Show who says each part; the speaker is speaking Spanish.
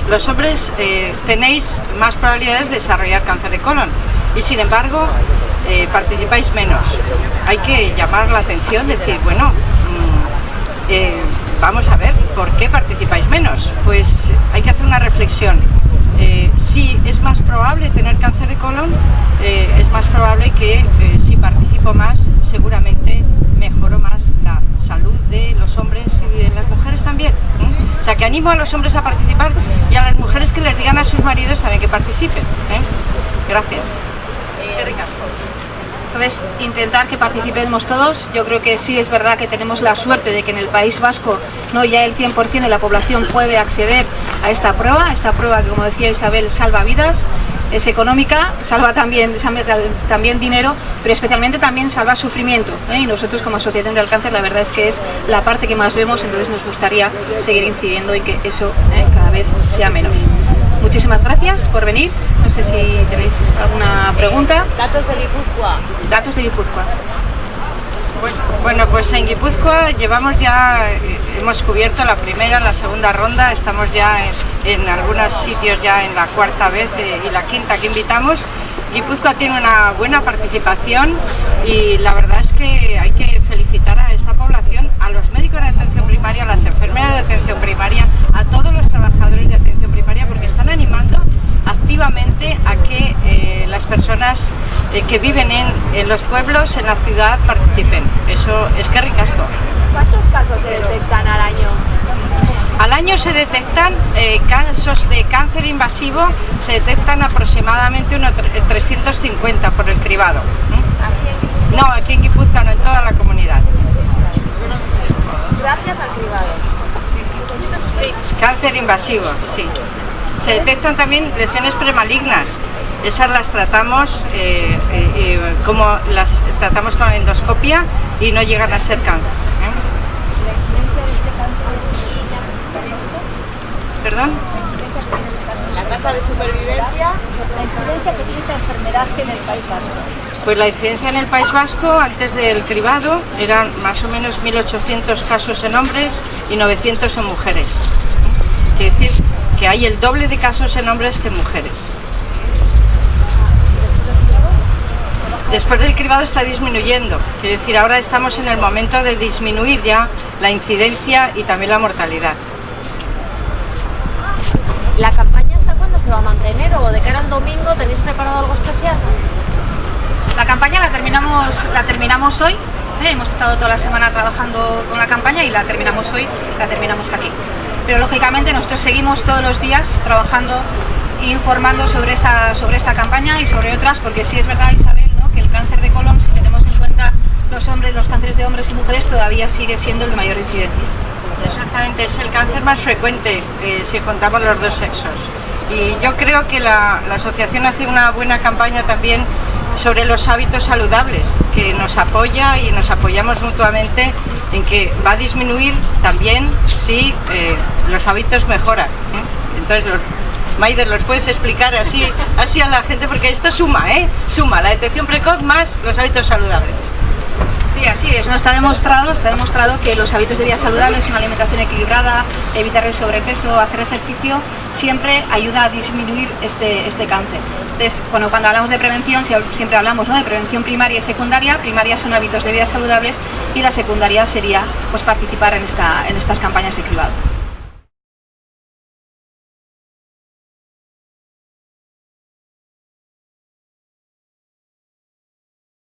Speaker 1: los hombres tenéis más probabilidades de desarrollar cáncer de colon y sin embargo participáis menos. Hay que llamar la atención, decir, bueno, vamos a ver, ¿por qué participáis menos? Pues hay que hacer una reflexión. Si es más probable tener cáncer de colon, es más probable que si participo más, seguramente mejoro más la salud de los hombres y de las mujeres también. O sea que animo a los hombres a participar y a las mujeres que les digan a sus maridos también que participen. Gracias. Es que ricasco.
Speaker 2: Entonces, intentar que participemos todos. Yo creo que sí es verdad que tenemos la suerte de que en el País Vasco no ya el 100% de la población puede acceder a esta prueba que, como decía Isabel, salva vidas, es económica, salva también dinero, pero especialmente también salva sufrimiento, y nosotros como Asociación del Cáncer la verdad es que es la parte que más vemos, entonces nos gustaría seguir incidiendo y que eso cada vez sea menor. Muchísimas gracias por venir. No sé si tenéis alguna pregunta.
Speaker 3: Datos de Guipúzcoa.
Speaker 2: Datos de Guipúzcoa.
Speaker 1: Bueno, pues en Guipúzcoa hemos cubierto la primera, la segunda ronda, estamos ya en algunos sitios ya en la cuarta vez y la quinta que invitamos. Guipúzcoa tiene una buena participación y la verdad es que hay que felicitar a esta población, a los médicos de atención primaria, a las enfermeras de atención primaria, a todos los trabajadores de atención primaria porque están animando activamente a que las personas que viven en los pueblos, en la ciudad, participen. Eso es que ricasco.
Speaker 3: ¿Cuántos casos se detectan al año?
Speaker 1: Al año se detectan casos de cáncer invasivo, se detectan aproximadamente unos 350 por el cribado. No, aquí en Guipúzcoa, no, en toda la comunidad.
Speaker 3: Gracias al cribado.
Speaker 1: Sí. Cáncer invasivo, sí. Se detectan también lesiones premalignas. Esas las tratamos como las tratamos con endoscopia y no llegan a ser cáncer. ¿Perdón?
Speaker 3: La tasa de supervivencia.
Speaker 4: La incidencia que tiene esta enfermedad en el País Vasco.
Speaker 1: Pues la incidencia en el País Vasco antes del cribado eran más o menos 1.800 casos en hombres y 900 en mujeres. Quiere decir que hay el doble de casos en hombres que en mujeres. Después del cribado está disminuyendo, quiere decir ahora estamos en el momento de disminuir ya la incidencia y también la mortalidad.
Speaker 3: ¿La campaña hasta cuándo se va a mantener o de cara al domingo tenéis preparado algo especial?
Speaker 2: La campaña la terminamos hoy, hemos estado toda la semana trabajando con la campaña y la terminamos hoy, la terminamos aquí. Pero lógicamente nosotros seguimos todos los días trabajando e informando sobre esta campaña y sobre otras, porque sí es verdad, Isabel, ¿no?, que el cáncer de colon, si tenemos en cuenta los cánceres de hombres y mujeres, todavía sigue siendo el de mayor incidencia.
Speaker 1: Exactamente, es el cáncer más frecuente si contamos los dos sexos. Y yo creo que la asociación hace una buena campaña también sobre los hábitos saludables, que nos apoya y nos apoyamos mutuamente en que va a disminuir también si los hábitos mejoran. Entonces, Maider, ¿los puedes explicar así a la gente? Porque esto suma, suma la detección precoz más los hábitos saludables.
Speaker 2: Sí, así es, ¿no? Está demostrado que los hábitos de vida saludables, una alimentación equilibrada, evitar el sobrepeso, hacer ejercicio, siempre ayuda a disminuir este cáncer. Entonces, cuando hablamos de prevención, siempre hablamos, ¿no?, de prevención primaria y secundaria. Primaria son hábitos de vida saludables y la secundaria sería pues participar en estas campañas de cribado.